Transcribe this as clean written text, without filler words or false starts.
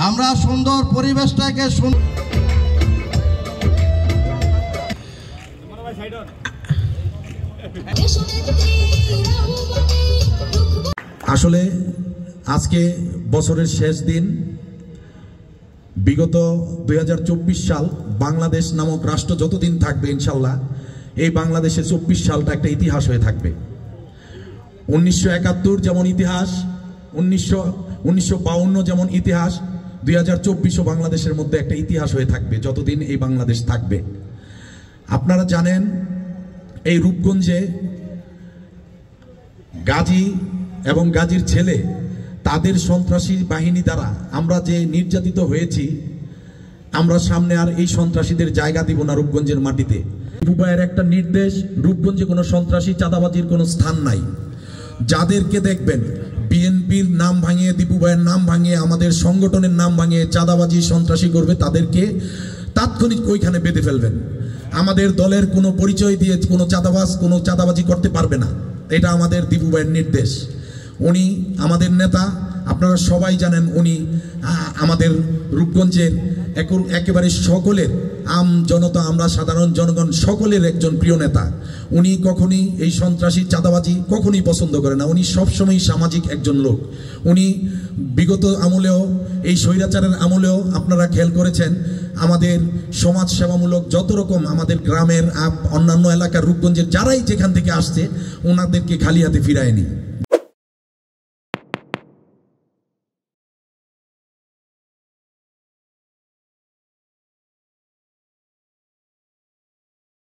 আমরা সুন্দর পরিবেশটাকে আসলে আজকে বছরের শেষ দিন। বিগত 2024 সাল বাংলাদেশ নামক রাষ্ট্র যতদিন থাকবে ইনশাল্লাহ এই বাংলাদেশে 24 সালটা একটা ইতিহাস হয়ে থাকবে। 1971 যেমন ইতিহাস, 1952 যেমন ইতিহাস, 2024 বাংলাদেশের মধ্যে একটা ইতিহাস হয়ে থাকবে যতদিন এই বাংলাদেশ থাকবে। আপনারা জানেন এই রূপগঞ্জে গাজী এবং গাজীর ছেলে তাদের সন্ত্রাসী বাহিনী দ্বারা আমরা যে নির্যাতিত হয়েছি, আমরা সামনে আর এই সন্ত্রাসীদের জায়গা দিব না রূপগঞ্জের মাটিতে। দীপু ভাইয়ের একটা নির্দেশ, রূপগঞ্জে কোনো সন্ত্রাসী চাঁদাবাজির কোনো স্থান নাই। যাদেরকে দেখবেন বিএনপির নাম ভাঙিয়ে, দীপু ভাইয়ের নাম ভাঙিয়ে, আমাদের সংগঠনের নাম ভাঙিয়ে চাঁদাবাজি সন্ত্রাসী করবে, তাদেরকে তাৎক্ষণিক ওইখানে বেঁধে ফেলবেন। আমাদের দলের কোনো পরিচয় দিয়ে কোনো চাঁদাবাজি করতে পারবে না, এটা আমাদের দীপু ভাইয়ের নির্দেশ। উনি আমাদের নেতা, আপনারা সবাই জানেন উনি আমাদের রূপগঞ্জের একেবারে সকলের আম জনতা, আমরা সাধারণ জনগণ সকলের একজন প্রিয় নেতা। উনি কখনই এই সন্ত্রাসী চাঁদাবাজি কখনই পছন্দ করে না। উনি সবসময় সামাজিক একজন লোক। উনি বিগত আমলেও, এই স্বৈরাচারের আমলেও আপনারা খেয়াল করেছেন আমাদের সমাজ সেবামূলক যত রকম আমাদের গ্রামের অন্যান্য এলাকার রূপগঞ্জের যারাই যেখান থেকে আসছে ওনাদেরকে খালি হাতে ফিরায়নি।